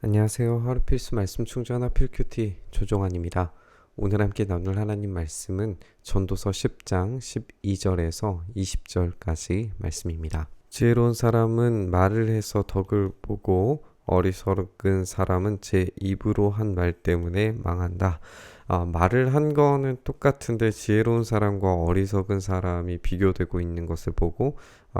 안녕하세요. 하루 필수 말씀 충전화 필큐티 조종환입니다. 오늘 함께 나눌 하나님 말씀은 전도서 10장 12절에서 20절까지 말씀입니다. 지혜로운 사람은 말을 해서 덕을 보고 어리석은 사람은 제 입으로 한 말 때문에 망한다. 말을 한 거는 똑같은데 지혜로운 사람과 어리석은 사람이 비교되고 있는 것을 보고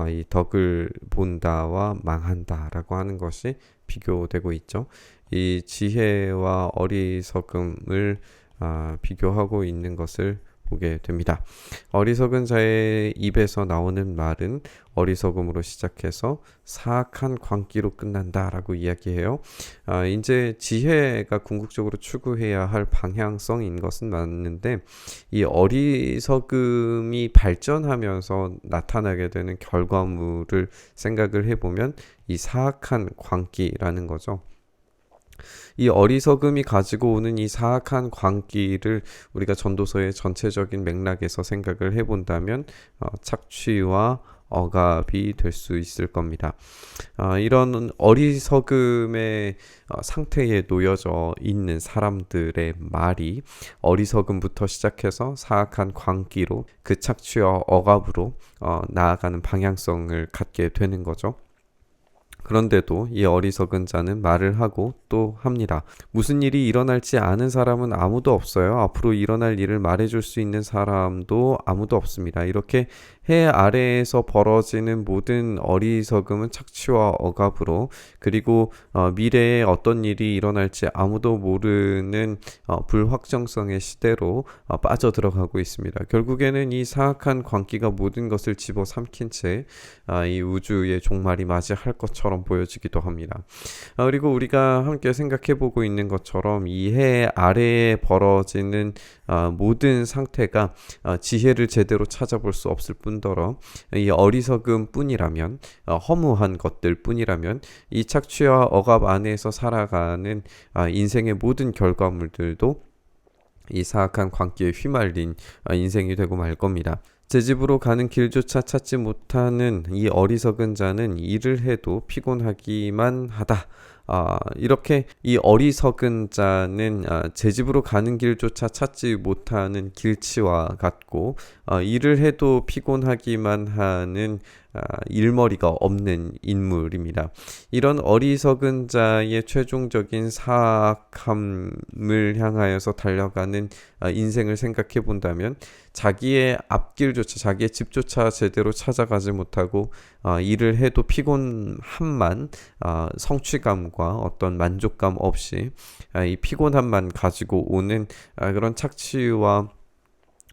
이 덕을 본다와 망한다라고 하는 것이 비교되고 있죠. 이 지혜와 어리석음을 비교하고 있는 것을 보게 됩니다. 어리석은 자의 입에서 나오는 말은 어리석음으로 시작해서 사악한 광기로 끝난다라고 이야기해요. 이제 지혜가 궁극적으로 추구해야 할 방향성인 것은 맞는데 이 어리석음이 발전하면서 나타나게 되는 결과물을 생각을 해보면 이 사악한 광기라는 거죠. 이 어리석음이 가지고 오는 이 사악한 광기를 우리가 전도서의 전체적인 맥락에서 생각을 해본다면 착취와 억압이 될 수 있을 겁니다. 이런 어리석음의 상태에 놓여져 있는 사람들의 말이 어리석음부터 시작해서 사악한 광기로 그 착취와 억압으로 나아가는 방향성을 갖게 되는 거죠. 그런데도 이 어리석은 자는 말을 하고 또 합니다. 무슨 일이 일어날지 아는 사람은 아무도 없어요. 앞으로 일어날 일을 말해줄 수 있는 사람도 아무도 없습니다. 이렇게 해 아래에서 벌어지는 모든 어리석음은 착취와 억압으로, 그리고 미래에 어떤 일이 일어날지 아무도 모르는 불확정성의 시대로 빠져들어가고 있습니다. 결국에는 이 사악한 광기가 모든 것을 집어삼킨 채 이 우주의 종말이 맞이할 것처럼 보여지기도 합니다. 그리고 우리가 함께 생각해보고 있는 것처럼 이 해 아래에 벌어지는 모든 상태가 지혜를 제대로 찾아볼 수 없을 뿐더러 이 어리석음 뿐이라면, 허무한 것들 뿐이라면, 이 착취와 억압 안에서 살아가는 인생의 모든 결과물들도 이 사악한 광기에 휘말린 인생이 되고 말 겁니다. 제 집으로 가는 길조차 찾지 못하는 이 어리석은 자는 일을 해도 피곤하기만 하다. 이렇게 이 어리석은 자는 제 집으로 가는 길조차 찾지 못하는 길치와 같고, 일을 해도 피곤하기만 하는 일머리가 없는 인물입니다. 이런 어리석은 자의 최종적인 사악함을 향하여서 달려가는 인생을 생각해 본다면, 자기의 앞길조차, 자기의 집조차 제대로 찾아가지 못하고 일을 해도 피곤함만, 성취감과 어떤 만족감 없이 이 피곤함만 가지고 오는 그런 착취와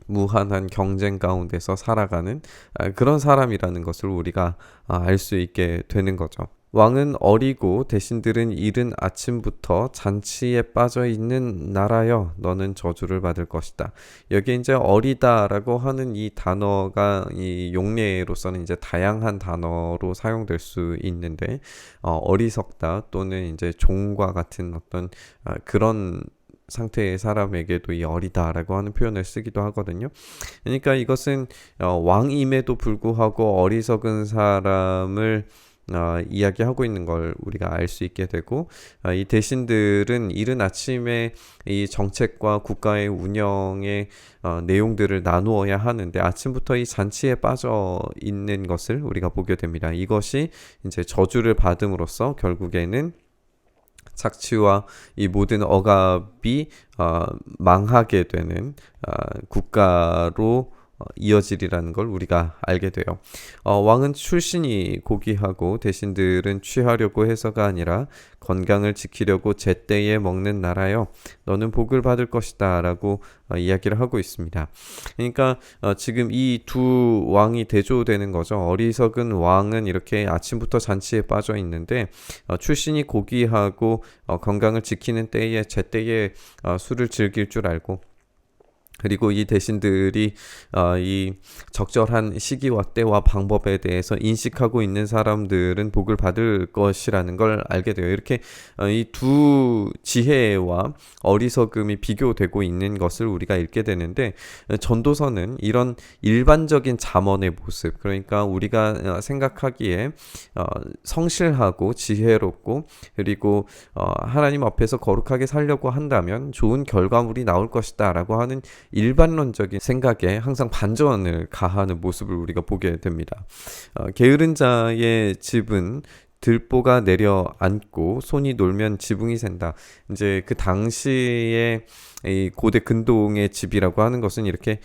무한한 경쟁 가운데서 살아가는 그런 사람이라는 것을 우리가 알 수 있게 되는 거죠. 왕은 어리고 대신들은 이른 아침부터 잔치에 빠져 있는 나라여, 너는 저주를 받을 것이다. 여기 이제 어리다라고 하는 이 단어가 이 용례로서는 이제 다양한 단어로 사용될 수 있는데, 어리석다 또는 이제 종과 같은 어떤 그런 상태의 사람에게도 이 어리다라고 하는 표현을 쓰기도 하거든요. 그러니까 이것은 왕임에도 불구하고 어리석은 사람을 이야기하고 있는 걸 우리가 알 수 있게 되고, 이 대신들은 이른 아침에 이 정책과 국가의 운영의 내용들을 나누어야 하는데 아침부터 이 잔치에 빠져 있는 것을 우리가 보게 됩니다. 이것이 이제 저주를 받음으로써 결국에는 착취와 이 모든 억압이 망하게 되는 국가로 이어지리라는 걸 우리가 알게 돼요. 왕은 출신이 고귀하고 대신들은 취하려고 해서가 아니라 건강을 지키려고 제때에 먹는 나라여, 너는 복을 받을 것이다 라고 이야기를 하고 있습니다. 그러니까 지금 이 두 왕이 대조되는 거죠. 어리석은 왕은 이렇게 아침부터 잔치에 빠져 있는데, 출신이 고귀하고 건강을 지키는 때에 제때에 술을 즐길 줄 알고, 그리고 이 대신들이 이 적절한 시기와 때와 방법에 대해서 인식하고 있는 사람들은 복을 받을 것이라는 걸 알게 돼요. 이렇게 이 두 지혜와 어리석음이 비교되고 있는 것을 우리가 읽게 되는데, 전도서는 이런 일반적인 잠언의 모습, 그러니까 우리가 생각하기에 성실하고 지혜롭고 그리고 하나님 앞에서 거룩하게 살려고 한다면 좋은 결과물이 나올 것이다 라고 하는 일반론적인 생각에 항상 반전을 가하는 모습을 우리가 보게 됩니다. 게으른 자의 집은 들보가 내려앉고 손이 놀면 지붕이 샌다. 이제 그 당시에 이 고대 근동의 집이라고 하는 것은 이렇게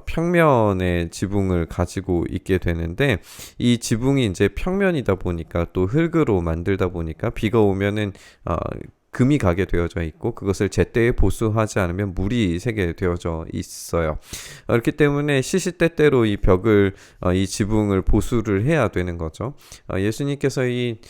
평면의 지붕을 가지고 있게 되는데, 이 지붕이 이제 평면이다 보니까 또 흙으로 만들다 보니까 비가 오면은 금이 가게 되어져 있고 그것을 제때에 보수하지 않으면 물이 새게 되어져 있어요. 그렇기 때문에 시시때때로 이 벽을 이 지붕을 보수를 해야 되는 거죠. 예수님께서 이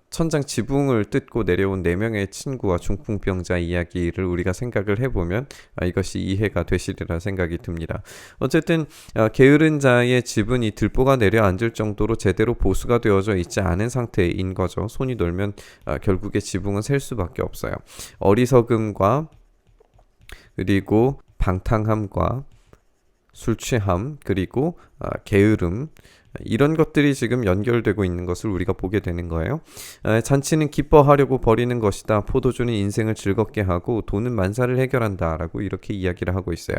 천장 지붕을 뜯고 내려온 4명의 친구와 중풍병자 이야기를 우리가 생각을 해보면 이것이 이해가 되시리라 생각이 듭니다. 어쨌든 게으른 자의 집은 이 들보가 내려앉을 정도로 제대로 보수가 되어져 있지 않은 상태인 거죠. 손이 놀면 결국에 지붕은 셀 수밖에 없어요. 어리석음과 그리고 방탕함과 술 취함 그리고 게으름, 이런 것들이 지금 연결되고 있는 것을 우리가 보게 되는 거예요. 잔치는 기뻐하려고 벌이는 것이다. 포도주는 인생을 즐겁게 하고 돈은 만사를 해결한다 라고 이렇게 이야기를 하고 있어요.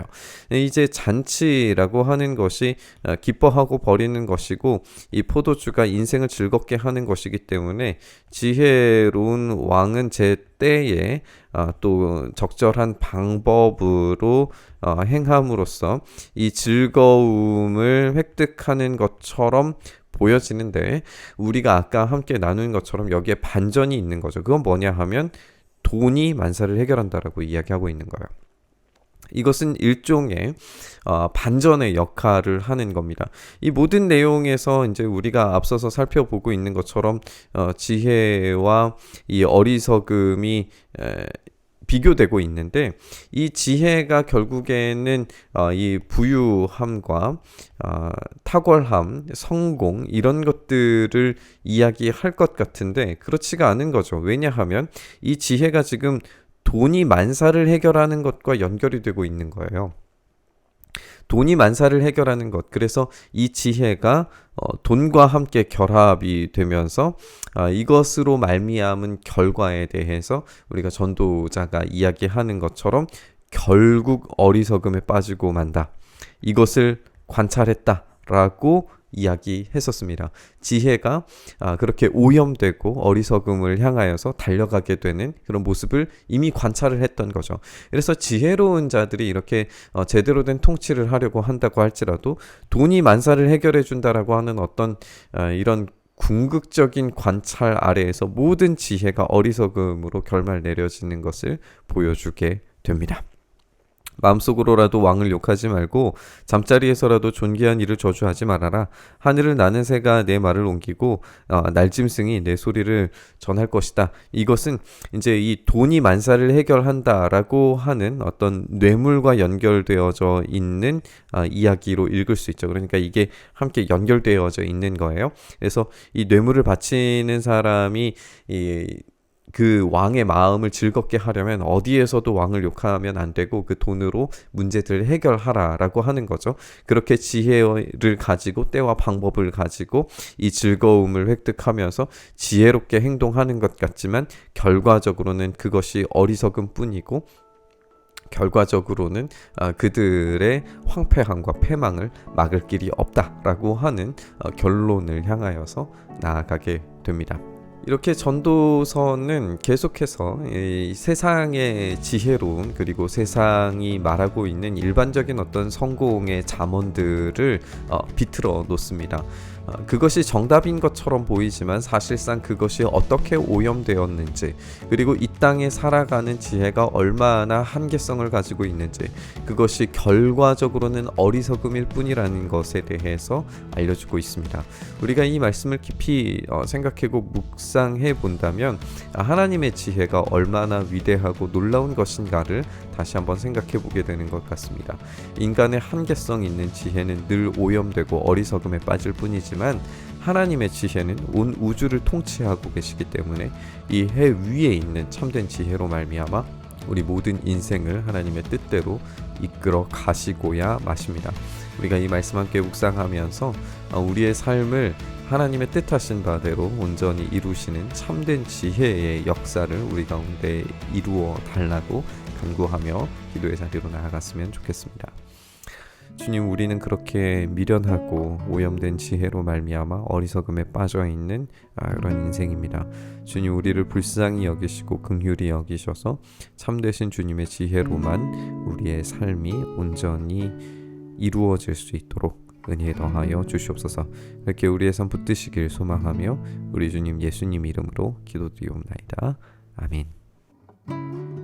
이제 잔치라고 하는 것이 기뻐하고 벌이는 것이고 이 포도주가 인생을 즐겁게 하는 것이기 때문에 지혜로운 왕은 제 때에 또 적절한 방법으로 행함으로써 이 즐거움을 획득하는 것처럼 보여지는데, 우리가 아까 함께 나눈 것처럼 여기에 반전이 있는 거죠. 그건 뭐냐 하면 돈이 만사를 해결한다라고 이야기하고 있는 거예요. 이것은 일종의 반전의 역할을 하는 겁니다. 이 모든 내용에서 이제 우리가 앞서서 살펴보고 있는 것처럼 지혜와 이 어리석음이 비교되고 있는데, 이 지혜가 결국에는 이 부유함과 탁월함, 성공 이런 것들을 이야기할 것 같은데 그렇지가 않은 거죠. 왜냐하면 이 지혜가 지금 돈이 만사를 해결하는 것과 연결이 되고 있는 거예요. 돈이 만사를 해결하는 것. 그래서 이 지혜가 돈과 함께 결합이 되면서 이것으로 말미암은 결과에 대해서 우리가 전도자가 이야기하는 것처럼 결국 어리석음에 빠지고 만다. 이것을 관찰했다라고 이야기했었습니다. 지혜가 그렇게 오염되고 어리석음을 향하여서 달려가게 되는 그런 모습을 이미 관찰을 했던 거죠. 그래서 지혜로운 자들이 이렇게 제대로 된 통치를 하려고 한다고 할지라도 돈이 만사를 해결해 준다라고 하는 어떤 이런 궁극적인 관찰 아래에서 모든 지혜가 어리석음으로 결말 내려지는 것을 보여주게 됩니다. 마음속으로라도 왕을 욕하지 말고 잠자리에서라도 존귀한 이를 저주하지 말아라. 하늘을 나는 새가 내 말을 옮기고 날짐승이 내 소리를 전할 것이다. 이것은 이제 이 돈이 만사를 해결한다라고 하는 어떤 뇌물과 연결되어져 있는 이야기로 읽을 수 있죠. 그러니까 이게 함께 연결되어져 있는 거예요. 그래서 이 뇌물을 바치는 사람이 그 왕의 마음을 즐겁게 하려면 어디에서도 왕을 욕하면 안 되고 그 돈으로 문제들을 해결하라라고 하는 거죠. 그렇게 지혜를 가지고 때와 방법을 가지고 이 즐거움을 획득하면서 지혜롭게 행동하는 것 같지만 결과적으로는 그것이 어리석음 뿐이고 결과적으로는 그들의 황폐함과 패망을 막을 길이 없다라고 하는 결론을 향하여서 나아가게 됩니다. 이렇게 전도서는 계속해서 이 세상의 지혜로움 그리고 세상이 말하고 있는 일반적인 어떤 성공의 잠언들을 비틀어 놓습니다. 그것이 정답인 것처럼 보이지만 사실상 그것이 어떻게 오염되었는지, 그리고 이 땅에 살아가는 지혜가 얼마나 한계성을 가지고 있는지, 그것이 결과적으로는 어리석음일 뿐이라는 것에 대해서 알려주고 있습니다. 우리가 이 말씀을 깊이 생각하고 묵상해 본다면 하나님의 지혜가 얼마나 위대하고 놀라운 것인가를 다시 한번 생각해 보게 되는 것 같습니다. 인간의 한계성 있는 지혜는 늘 오염되고 어리석음에 빠질 뿐이지만 하나님의 지혜는 온 우주를 통치하고 계시기 때문에 이 해 위에 있는 참된 지혜로 말미암아 우리 모든 인생을 하나님의 뜻대로 이끌어 가시고야 마십니다. 우리가 이 말씀 함께 묵상하면서 우리의 삶을 하나님의 뜻하신 바대로 온전히 이루시는 참된 지혜의 역사를 우리 가운데 이루어 달라고 간구하며 기도의 자리로 나아갔으면 좋겠습니다. 주님, 우리는 그렇게 미련하고 오염된 지혜로 말미암아 어리석음에 빠져있는 그런 인생입니다. 주님, 우리를 불쌍히 여기시고 긍휼히 여기셔서 참되신 주님의 지혜로만 우리의 삶이 온전히 이루어질 수 있도록 은혜 더하여 주시옵소서. 이렇게 우리의 삶 붙드시길 소망하며 우리 주님 예수님 이름으로 기도드리옵나이다. 아멘.